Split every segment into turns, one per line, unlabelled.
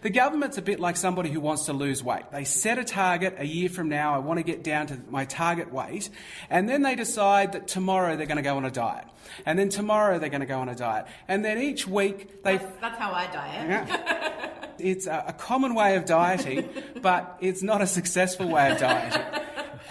The government's a bit like somebody who wants to lose weight. They set a target a year from now, I want to get down to my target weight, and then they decide that tomorrow they're going to go on a diet. And then tomorrow they're going to go on a diet. And then each week they...
That's how I diet.
Yeah. It's a common way of dieting, but it's not a successful way of dieting.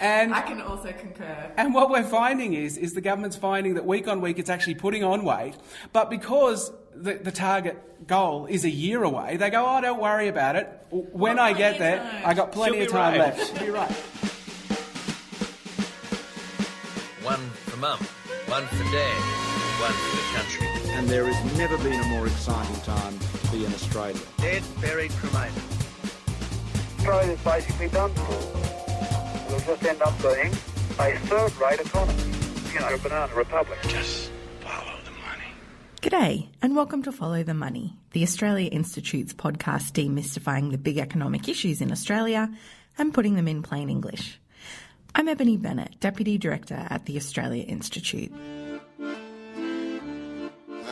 And
I can also concur.
And what we're finding is the government's finding that week on week it's actually putting on weight, but because the target goal is a year away, they go, oh, don't worry about it. When I get there, I got plenty of time left. She'll be right.
One for mum, one for dad, one for the country.
And there has never been a more exciting time to be in Australia.
Dead, buried, cremated.
Australia's basically done for. We'll just end up being a third-rate economy. You know, a banana republic.
Just follow the money.
G'day, and welcome to Follow the Money, the Australia Institute's podcast demystifying the big economic issues in Australia and putting them in plain English. I'm Ebony Bennett, Deputy Director at the Australia Institute.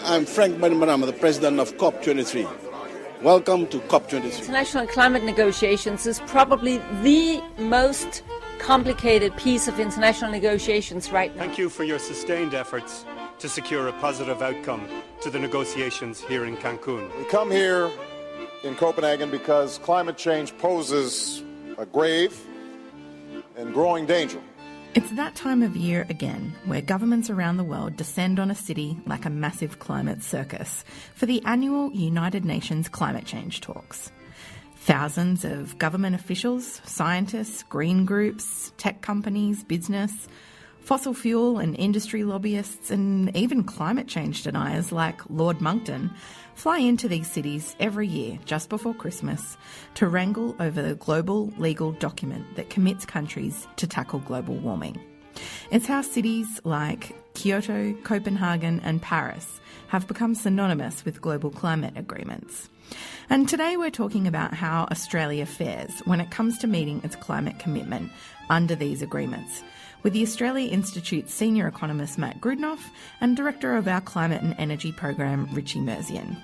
I'm Frank Bainimarama, the President of COP23. Welcome to COP23.
International climate negotiations is probably the most complicated piece of international negotiations right now.
Thank you for your sustained efforts to secure a positive outcome to the negotiations here in Cancun.
We come here in Copenhagen because climate change poses a grave and growing danger.
It's that time of year again where governments around the world descend on a city like a massive climate circus for the annual United Nations climate change talks. Thousands of government officials, scientists, green groups, tech companies, business, fossil fuel and industry lobbyists, and even climate change deniers like Lord Monkton fly into these cities every year just before Christmas to wrangle over the global legal document that commits countries to tackle global warming. It's how cities like Kyoto, Copenhagen and Paris have become synonymous with global climate agreements. And today we're talking about how Australia fares when it comes to meeting its climate commitment under these agreements, with the Australia Institute's senior economist Matt Grudnoff and director of our Climate and Energy program Richie Merzian.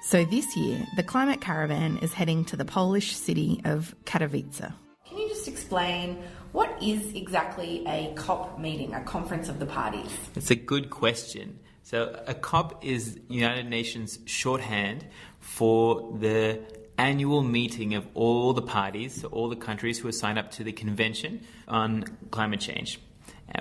So this year, the Climate Caravan is heading to the Polish city of Katowice. Can you just explain what is exactly a COP meeting, a conference of the parties?
It's a good question. So a COP is United Nations shorthand for the annual meeting of all the parties, so all the countries who are signed up to the Convention on Climate Change,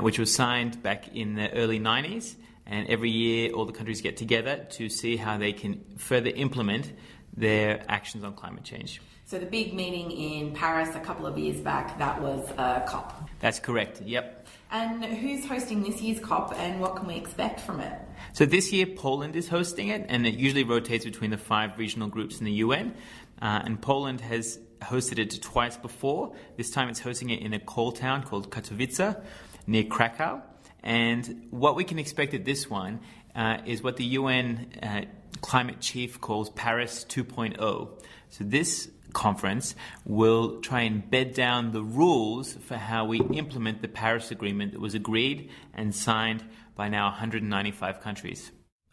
which was signed back in the early 90s. And every year all the countries get together to see how they can further implement their actions on climate change.
So the big meeting in Paris a couple of years back, that was a COP.
That's correct, yep.
And who's hosting this year's COP and what can we expect from it?
So this year Poland is hosting it, and it usually rotates between the 5 regional groups in the UN. And Poland has hosted it twice before. This time it's hosting it in a coal town called Katowice near Krakow. And what we can expect at this one is what the UN climate chief calls Paris 2.0. So this conference will try and bed down the rules for how we implement the Paris Agreement that was agreed and signed by now 195 countries.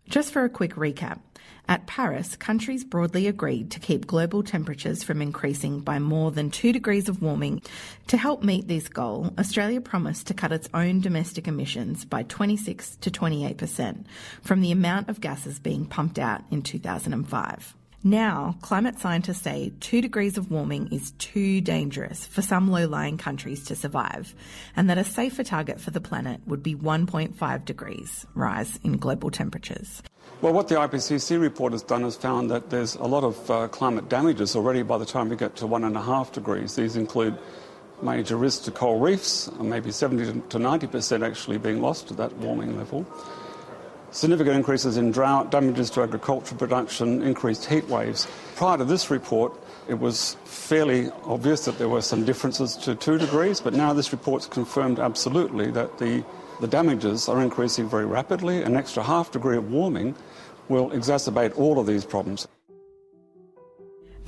Just for a quick recap, at Paris, countries broadly agreed to keep global temperatures from increasing by more than 2 degrees of warming. To help meet this goal, Australia promised to cut its own domestic emissions by 26 to 28% from the amount of gases being pumped out in 2005. Now, climate scientists say 2 degrees of warming is too dangerous for some low-lying countries to survive, and that a safer target for the planet would be 1.5 degrees rise in global temperatures.
Well, what the IPCC report has done is found that there's a lot of climate damages already by the time we get to 1.5 degrees. These include major risks to coral reefs, maybe 70 to 90% actually being lost at that warming level. Significant increases in drought, damages to agricultural production, increased heat waves. Prior to this report, it was fairly obvious that there were some differences to 2 degrees, but now this report's confirmed absolutely that the damages are increasing very rapidly. An extra half degree of warming will exacerbate all of these problems.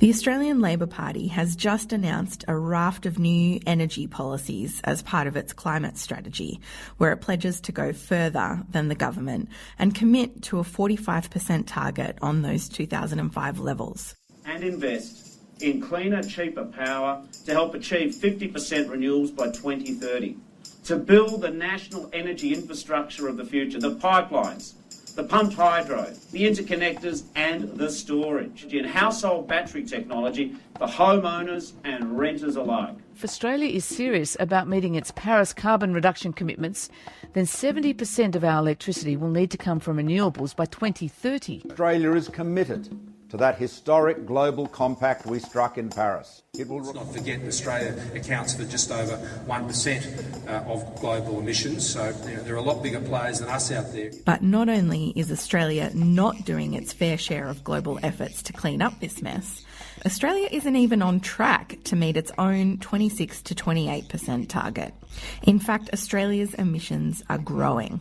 The Australian Labor Party has just announced a raft of new energy policies as part of its climate strategy, where it pledges to go further than the government and commit to a 45% target on those 2005 levels.
and invest in cleaner, cheaper power to help achieve 50% renewables by 2030, to build the national energy infrastructure of the future, the pipelines, the pumped hydro, the interconnectors and the storage, and household battery technology for homeowners and renters alike.
If Australia is serious about meeting its Paris carbon reduction commitments, then 70% of our electricity will need to come from renewables by 2030.
Australia is committed to that historic global compact we struck in Paris.
Let's not forget Australia accounts for just over 1% of global emissions, so there are a lot bigger players than us out there.
But not only is Australia not doing its fair share of global efforts to clean up this mess, Australia isn't even on track to meet its own 26 to 28% target. In fact, Australia's emissions are growing.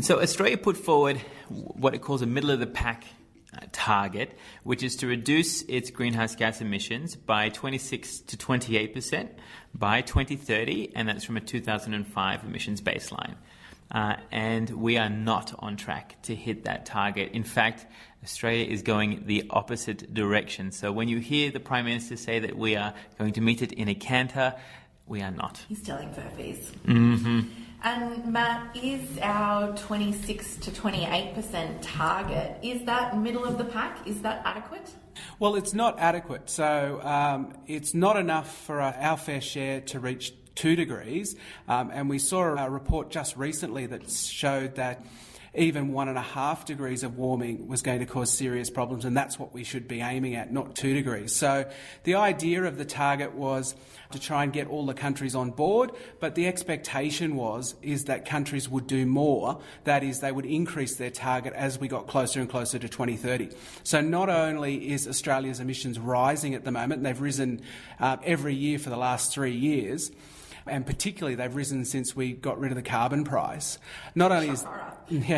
So Australia put forward what it calls a middle-of-the-pack target, which is to reduce its greenhouse gas emissions by 26 to 28% by 2030, and that's from a 2005 emissions baseline. And we are not on track to hit that target. In fact, Australia is going the opposite direction. So when you hear the Prime Minister say that we are going to meet it in a canter, we are not.
He's telling furfies.
Mm-hmm.
And Matt, is our 26 to 28% target, is that middle of the pack? Is that adequate?
Well, it's not adequate. So it's not enough for our fair share to reach 2 degrees. And we saw a report just recently that showed that even 1.5 degrees of warming was going to cause serious problems, and that's what we should be aiming at, not 2 degrees. So the idea of the target was to try and get all the countries on board, but the expectation is that countries would do more. That is, they would increase their target as we got closer and closer to 2030. So not only is Australia's emissions rising at the moment, and they've risen every year for the last 3 years, and particularly they've risen since we got rid of the carbon price. Not only is,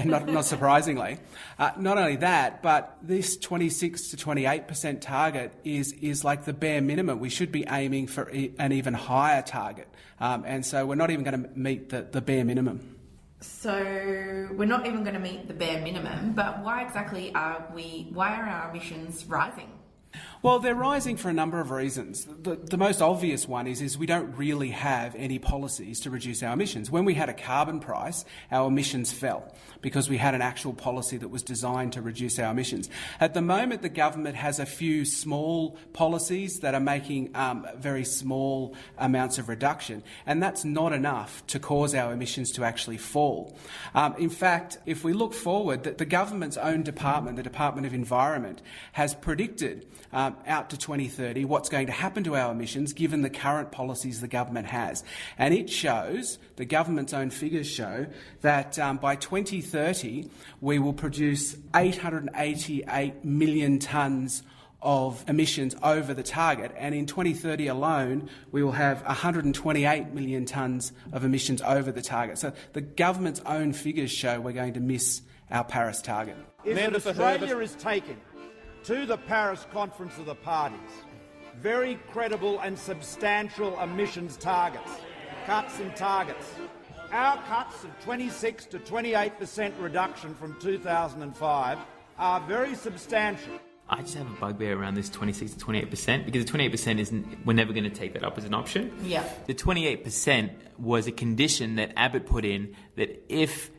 not surprisingly, not only that, but this 26 to 28% target is like the bare minimum. We should be aiming for an even higher target, and so we're not even going to meet the bare minimum.
So we're not even going to meet the bare minimum, but why exactly why are our emissions rising?
Well, they're rising for a number of reasons. The most obvious one is we don't really have any policies to reduce our emissions. When we had a carbon price, our emissions fell because we had an actual policy that was designed to reduce our emissions. At the moment, the government has a few small policies that are making very small amounts of reduction, and that's not enough to cause our emissions to actually fall. In fact, if we look forward, the government's own department, the Department of Environment, has predicted out to 2030 what's going to happen to our emissions given the current policies the government has. And it shows, the government's own figures show, that by 2030 we will produce 888 million tonnes of emissions over the target, and in 2030 alone we will have 128 million tonnes of emissions over the target. So the government's own figures show we're going to miss our Paris target.
If Australia is taken to the Paris Conference of the Parties very credible and substantial emissions targets, cuts in targets. Our cuts of 26 to 28% reduction from 2005 are very substantial.
I just have a bugbear around this 26 to 28% because the 28% isn't, we're never going to take that up as an option.
Yeah.
The 28% was a condition that Abbott put in that if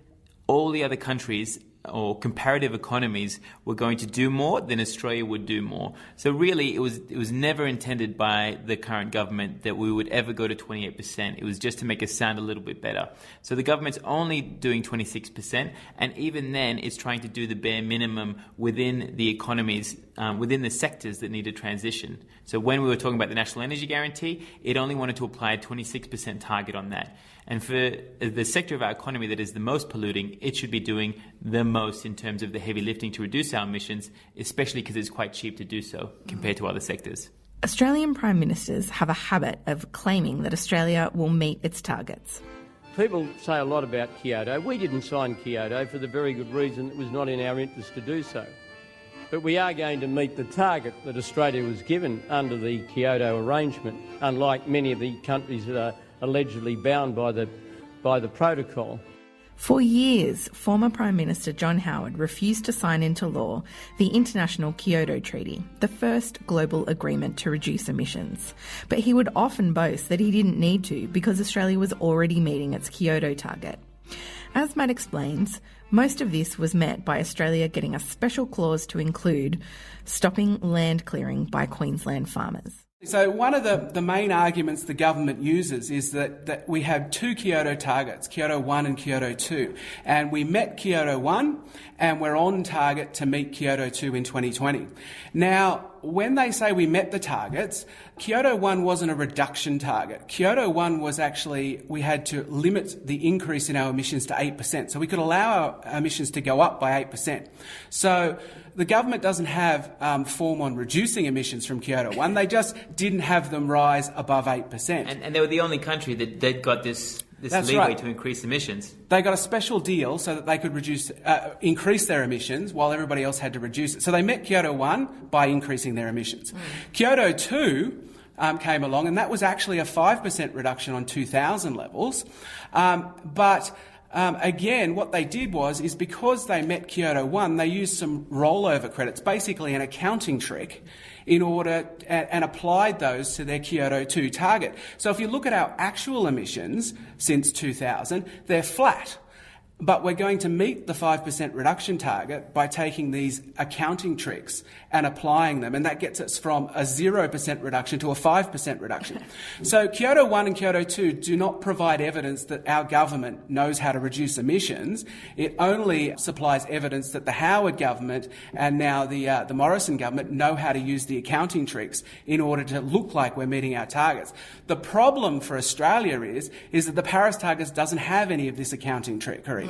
all the other countries or comparative economies were going to do more, then Australia would do more. So really, it was never intended by the current government that we would ever go to 28%. It was just to make us sound a little bit better. So the government's only doing 26%, and even then, it's trying to do the bare minimum within the economies, within the sectors that need a transition. So when we were talking about the National Energy Guarantee, it only wanted to apply a 26% target on that. And for the sector of our economy that is the most polluting, it should be doing the most in terms of the heavy lifting to reduce our emissions, especially because it's quite cheap to do so compared to other sectors.
Australian Prime Ministers have a habit of claiming that Australia will meet its targets.
People say a lot about Kyoto. We didn't sign Kyoto for the very good reason it was not in our interest to do so. But we are going to meet the target that Australia was given under the Kyoto arrangement, unlike many of the countries that are allegedly bound by the protocol.
For years, former Prime Minister John Howard refused to sign into law the International Kyoto Treaty, the first global agreement to reduce emissions. But he would often boast that he didn't need to because Australia was already meeting its Kyoto target. As Matt explains, most of this was met by Australia getting a special clause to include stopping land clearing by Queensland farmers.
So one of the main arguments the government uses is that we have two Kyoto targets, Kyoto 1 and Kyoto 2, and we met Kyoto 1 and we're on target to meet Kyoto 2 in 2020. Now, when they say we met the targets, Kyoto 1 wasn't a reduction target. Kyoto 1 was actually, we had to limit the increase in our emissions to 8%. So we could allow our emissions to go up by 8%. So the government doesn't have form on reducing emissions from Kyoto 1. They just didn't have them rise above 8%.
And they were the only country that got this
That's
leeway
right.
to increase emissions.
They got a special deal so that they could increase their emissions while everybody else had to reduce it. So they met Kyoto 1 by increasing their emissions. Kyoto 2 came along, and that was actually a 5% reduction on 2000 levels. Again, what they did is because they met Kyoto 1, they used some rollover credits, basically an accounting trick, in order and applied those to their Kyoto 2 target. So if you look at our actual emissions since 2000, they're flat. But we're going to meet the 5% reduction target by taking these accounting tricks and applying them, and that gets us from a 0% reduction to a 5% reduction. So Kyoto 1 and Kyoto 2 do not provide evidence that our government knows how to reduce emissions. It only supplies evidence that the Howard government and now the Morrison government know how to use the accounting tricks in order to look like we're meeting our targets. The problem for Australia is that the Paris targets doesn't have any of this accounting trickery.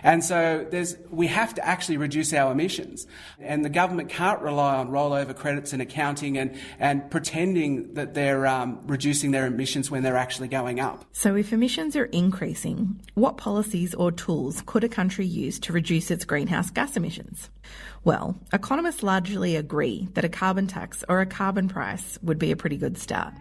And so we have to actually reduce our emissions. And the government can't rely on rollover credits and accounting and pretending that they're reducing their emissions when they're actually going up.
So if emissions are increasing, what policies or tools could a country use to reduce its greenhouse gas emissions? Well, economists largely agree that a carbon tax or a carbon price would be a pretty good start.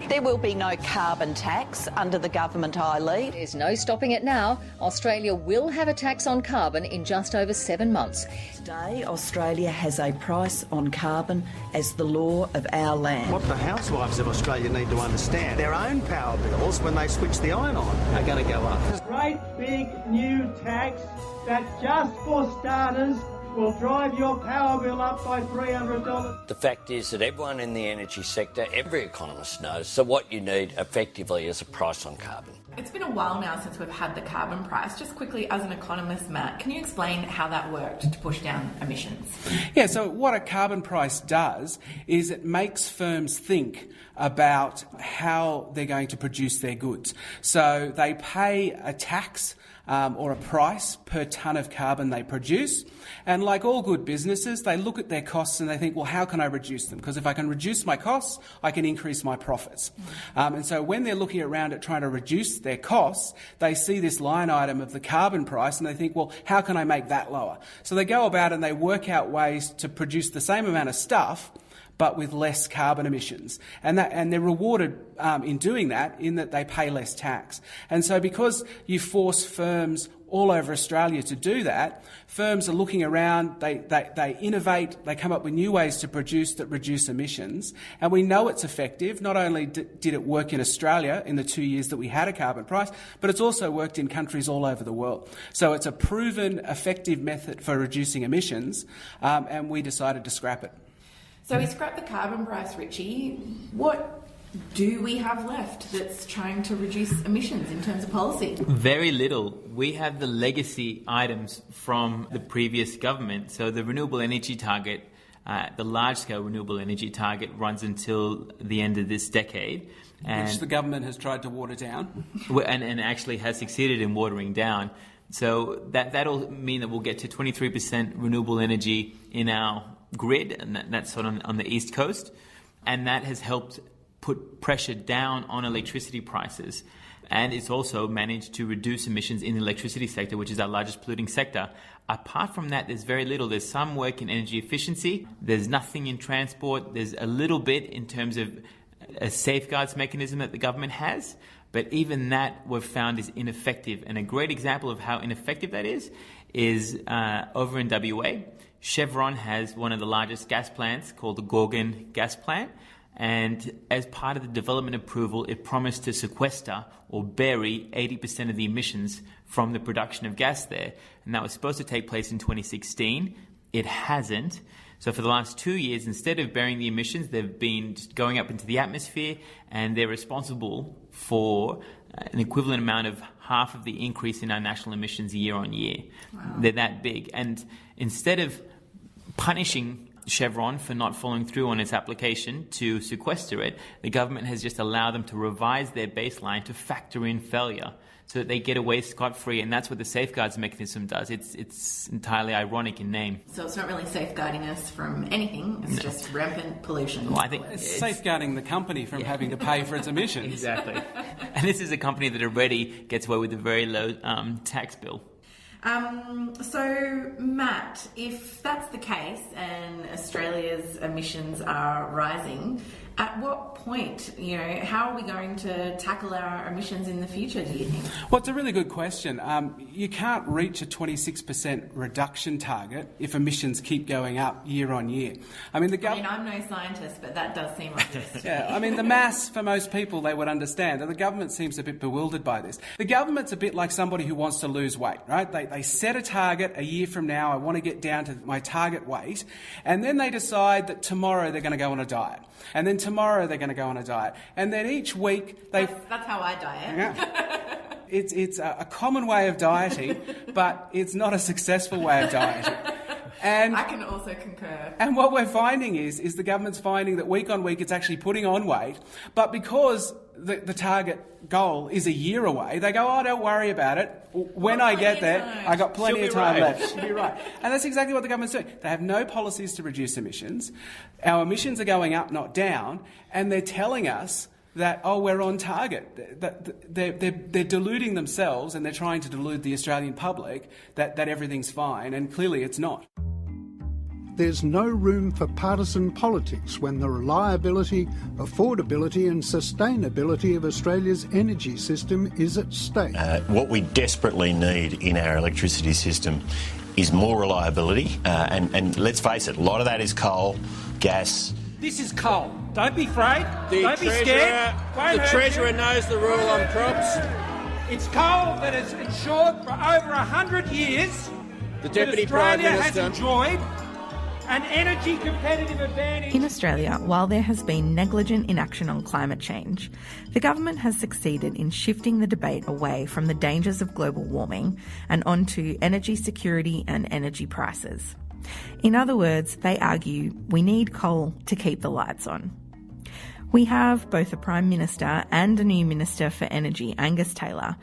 There will be no carbon tax under the government I lead.
There's no stopping it now. Australia will have a tax on carbon in just over 7 months.
Today, Australia has a price on carbon as the law of our land.
What the housewives of Australia need to understand, their own power bills, when they switch the iron on, are going to go up.
Great big new tax that just for starters will drive your power bill up by $300.
The fact is that everyone in the energy sector, every economist knows that what you need effectively is a price on carbon.
It's been a while now since we've had the carbon price. Just quickly, as an economist, Matt, can you explain how that worked to push down emissions?
Yeah, so what a carbon price does is it makes firms think about how they're going to produce their goods. So they pay a tax or a price per tonne of carbon they produce. And like all good businesses, they look at their costs and they think, well, how can I reduce them? Because if I can reduce my costs, I can increase my profits. And so when they're looking around at trying to reduce their costs, they see this line item of the carbon price and they think, well, how can I make that lower? So they go about and they work out ways to produce the same amount of stuff but with less carbon emissions. And they're rewarded in doing that, in that they pay less tax. And so because you force firms all over Australia to do that, firms are looking around, they innovate, they come up with new ways to produce that reduce emissions. And we know it's effective. Not only did it work in Australia in the 2 years that we had a carbon price, but it's also worked in countries all over the world. So it's a proven, effective method for reducing emissions, and we decided to scrap it.
So we scrapped the carbon price, Richie. What do we have left that's trying to reduce emissions in terms of policy?
Very little. We have the legacy items from the previous government. So the renewable energy target, the large-scale renewable energy target, runs until the end of this decade.
Which the government has tried to water down.
And actually has succeeded in watering down. So that'll mean that we'll get to 23% renewable energy in our grid, and that's sort of on the East Coast. And that has helped put pressure down on electricity prices. And it's also managed to reduce emissions in the electricity sector, which is our largest polluting sector. Apart from that, there's very little. There's some work in energy efficiency. There's nothing in transport. There's a little bit in terms of a safeguards mechanism that the government has. But even that we've found is ineffective. And a great example of how ineffective that is over in WA. Chevron has one of the largest gas plants called the Gorgon gas plant. And as part of the development approval, it promised to sequester or bury 80% of the emissions from the production of gas there. And that was supposed to take place in 2016. It hasn't. So for the last 2 years, instead of burying the emissions, they've been going up into the atmosphere, and they're responsible for an equivalent amount of half of the increase in our national emissions year on year. Wow. They're that big. And instead of punishing Chevron for not following through on its application to sequester it, the government has just allowed them to revise their baseline to factor in failure so that they get away scot-free, and that's what the safeguards mechanism does. It's entirely ironic in name.
So it's not really safeguarding us from anything, it's just rampant pollution.
Well, I think
it's safeguarding the company from having to pay for its emissions.
Exactly. And this is a company that already gets away with a very low tax bill.
So, Matt, if that's the case and Australia's emissions are rising, at what point, how are we going to tackle our emissions in the future, do you think?
Well, it's a really good question. You can't reach a 26% reduction target if emissions keep going up year on year.
I'm no scientist, but that does seem obvious.
Yeah, the maths, for most people, they would understand, and the government seems a bit bewildered by this. The government's a bit like somebody who wants to lose weight, right? They set a target a year from now, I want to get down to my target weight, and then they decide that tomorrow they're going to go on a diet. And then tomorrow they're going to go on a diet. And then each week they...
That's how I diet.
Yeah. It's a common way of dieting, but it's not a successful way of dieting. And
I can also concur.
And what we're finding is the government's finding that week on week it's actually putting on weight, but because the target goal is a year away, they go, oh, don't worry about it. When I get there, I got plenty of time left. She'll be right. And that's exactly what the government's doing. They have no policies to reduce emissions. Our emissions are going up, not down, and they're telling us that, oh, we're on target. They're deluding themselves, and they're trying to delude the Australian public that everything's fine, and clearly it's not.
There's no room for partisan politics when the reliability, affordability and sustainability of Australia's energy system is at stake.
What we desperately need in our electricity system is more reliability, and let's face it, a lot of that is coal, gas.
This is coal. Don't be afraid. Don't be scared.
The Treasurer knows the rule on crops.
It's coal that has ensured for over 100 years
the Deputy Prime Minister
has enjoyed an energy competitive advantage.
In Australia, while there has been negligent inaction on climate change, the government has succeeded in shifting the debate away from the dangers of global warming and onto energy security and energy prices. In other words, they argue we need coal to keep the lights on. We have both a Prime Minister and a new Minister for Energy, Angus Taylor,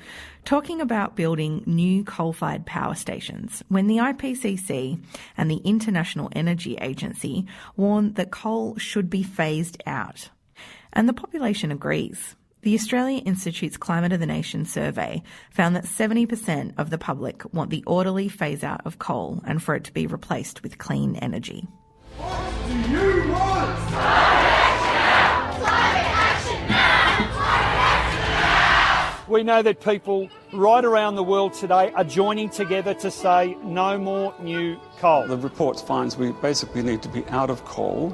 talking about building new coal-fired power stations when the IPCC and the International Energy Agency warn that coal should be phased out. And the population agrees. The Australia Institute's Climate of the Nation survey found that 70% of the public want the orderly phase-out of coal and for it to be replaced with clean energy.
What do you want? We know that people right around the world today are joining together to say no more new coal.
The report finds we basically need to be out of coal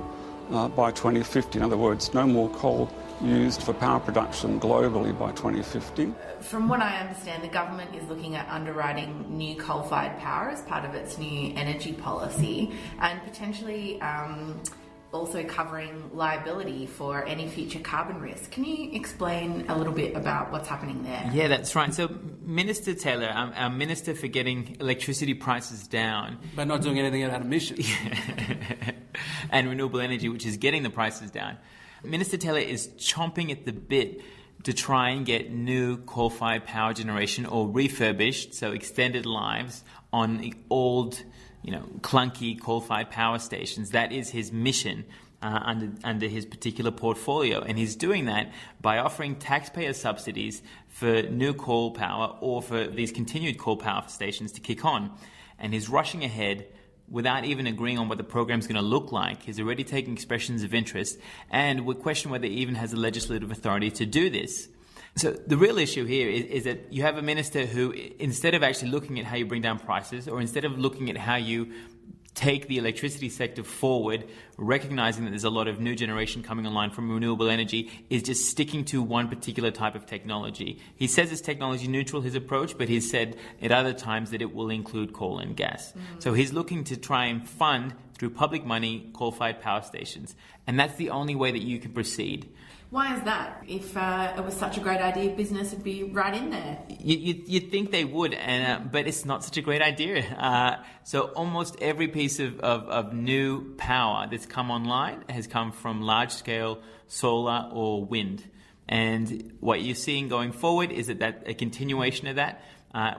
by 2050. In other words, no more coal used for power production globally by 2050.
From what I understand, the government is looking at underwriting new coal-fired power as part of its new energy policy and potentially also covering liability for any future carbon risk. Can you explain a little bit about what's happening there?
Yeah, that's right. So Minister Taylor, our Minister for getting electricity prices down.
But not doing anything about emissions.
And renewable energy, which is getting the prices down. Minister Taylor is chomping at the bit to try and get new coal-fired power generation or refurbished, so extended lives, on the old, clunky coal-fired power stations. That is his mission under his particular portfolio. And he's doing that by offering taxpayer subsidies for new coal power or for these continued coal power stations to kick on. And he's rushing ahead without even agreeing on what the program's going to look like. He's already taking expressions of interest, and we question whether he even has the legislative authority to do this. So the real issue here is that you have a minister who, instead of actually looking at how you bring down prices, or instead of looking at how you take the electricity sector forward, recognizing that there's a lot of new generation coming online from renewable energy, is just sticking to one particular type of technology. He says it's technology neutral, his approach, but he's said at other times that it will include coal and gas. So he's looking to try and fund, through public money, coal-fired power stations. And that's the only way that you can proceed.
Why is that? If it was such a great idea, business would be right in there.
You'd think they would, but it's not such a great idea. So almost every piece of new power that's come online has come from large-scale solar or wind. And what you're seeing going forward is that a continuation of that,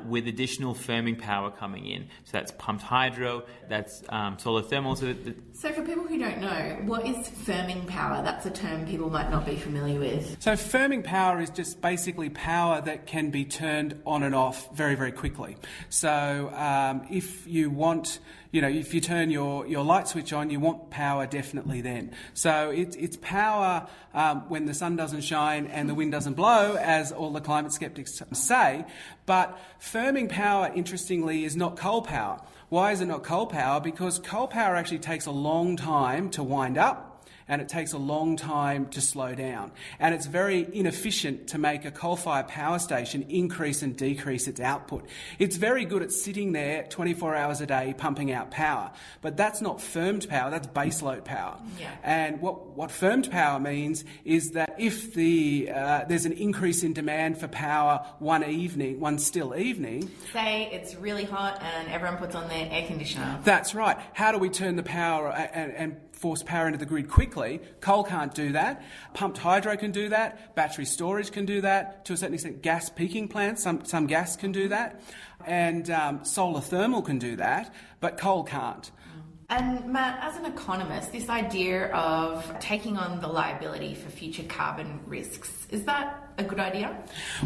with additional firming power coming in. So that's pumped hydro, that's solar thermal.
So for people who don't know, what is firming power? That's a term people might not be familiar with.
So firming power is just basically power that can be turned on and off very, very quickly. So if you want, if you turn your light switch on, you want power definitely then. So it's power when the sun doesn't shine and the wind doesn't blow, as all the climate skeptics say. But firming power, interestingly, is not coal power. Why is it not coal power? Because coal power actually takes a long time to wind up, and it takes a long time to slow down. And it's very inefficient to make a coal-fired power station increase and decrease its output. It's very good at sitting there 24 hours a day pumping out power, but that's not firmed power, that's baseload power.
Yeah.
And what firmed power means is that if there's an increase in demand for power one still evening...
Say it's really hot and everyone puts on their air conditioner.
That's right. How do we turn the power and force power into the grid quickly? Coal can't do that. Pumped hydro can do that. Battery storage can do that. To a certain extent, gas peaking plants, some gas can do that. And solar thermal can do that, but coal can't.
And Matt, as an economist, this idea of taking on the liability for future carbon risks, is that a good idea?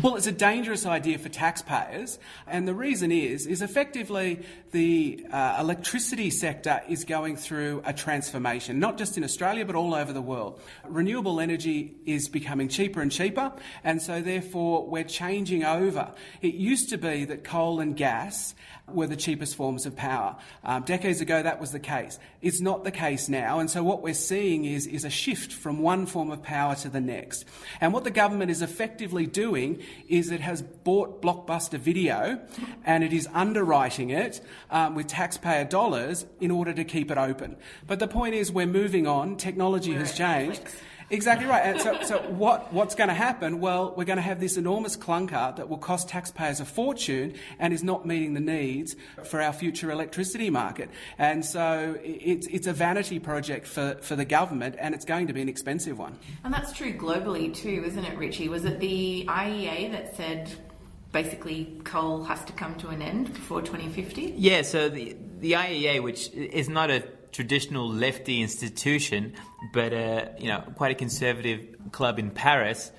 Well, it's a dangerous idea for taxpayers, and the reason is effectively the electricity sector is going through a transformation, not just in Australia but all over the world. Renewable energy is becoming cheaper and cheaper, and so therefore we're changing over. It used to be that coal and gas were the cheapest forms of power. Decades ago that was the case. It's not the case now, and so what we're seeing is a shift from one form of power to the next. And what the government is effectively doing is it has bought Blockbuster Video and it is underwriting it with taxpayer dollars in order to keep it open. But the point is we're moving on, technology has changed. Exactly right. And so what's going to happen? Well, we're going to have this enormous clunker that will cost taxpayers a fortune and is not meeting the needs for our future electricity market. And so it's a vanity project for the government, and it's going to be an expensive one.
And that's true globally too, isn't it, Richie? Was it the IEA that said basically coal has to come to an end before 2050?
Yeah, so the IEA, which is not a traditional lefty institution, but quite a conservative club in Paris,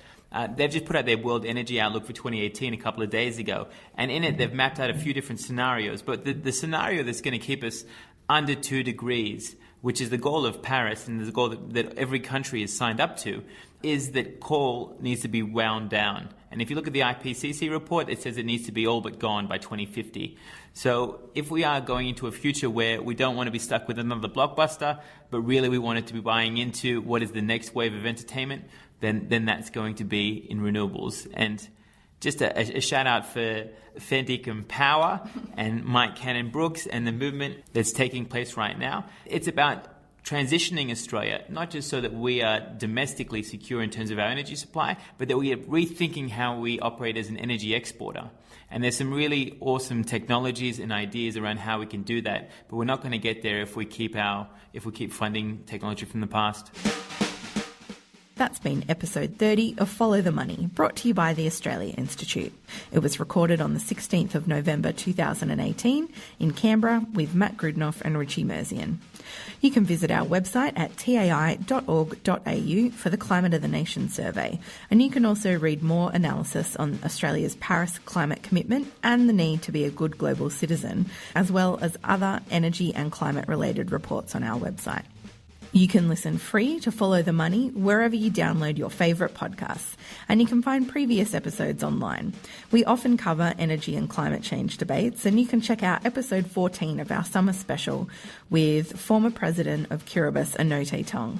they've just put out their World Energy Outlook for 2018 a couple of days ago, and in it they've mapped out a few different scenarios. But the scenario that's going to keep us under 2 degrees, which is the goal of Paris and the goal that every country is signed up to, is that coal needs to be wound down. And if you look at the IPCC report, it says it needs to be all but gone by 2050. So if we are going into a future where we don't want to be stuck with another blockbuster, but really we want it to be buying into what is the next wave of entertainment, then that's going to be in renewables. And just a shout out for Fendikum Power and Mike Cannon-Brooks and the movement that's taking place right now. It's about transitioning Australia, not just so that we are domestically secure in terms of our energy supply, but that we are rethinking how we operate as an energy exporter. And there's some really awesome technologies and ideas around how we can do that, but we're not going to get there if we keep funding technology from the past.
That's been episode 30 of Follow the Money, brought to you by the Australia Institute. It was recorded on the 16th of November 2018 in Canberra with Matt Grudnoff and Richie Merzian. You can visit our website at tai.org.au for the Climate of the Nation survey, and you can also read more analysis on Australia's Paris climate commitment and the need to be a good global citizen, as well as other energy and climate-related reports on our website. You can listen free to Follow the Money wherever you download your favourite podcasts, and you can find previous episodes online. We often cover energy and climate change debates, and you can check out episode 14 of our summer special with former President of Kiribati, Anote Tong.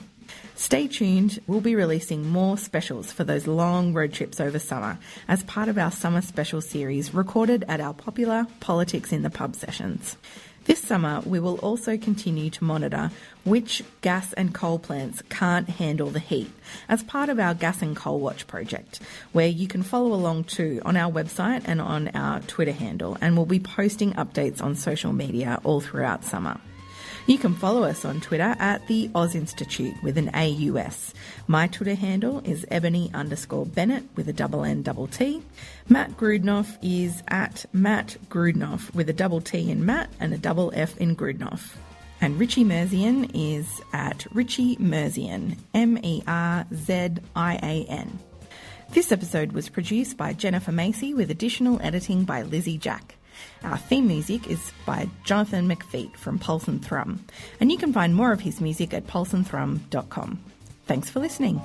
Stay tuned, we'll be releasing more specials for those long road trips over summer as part of our summer special series recorded at our popular Politics in the Pub sessions. This summer, we will also continue to monitor which gas and coal plants can't handle the heat as part of our Gas and Coal Watch project, where you can follow along too on our website and on our Twitter handle, and we'll be posting updates on social media all throughout summer. You can follow us on Twitter at the Oz Institute with an AUS. My Twitter handle is Ebony_Bennett with a ~N~T. Matt Grudnoff is at Matt Grudnoff with a ~T in Matt and a ~F in Grudnoff. And Richie Merzian is at Richie Merzian, MERZIAN. This episode was produced by Jennifer Macy with additional editing by Lizzie Jack. Our theme music is by Jonathan McFeet from Pulse and Thrum, and you can find more of his music at pulseandthrum.com. Thanks for listening.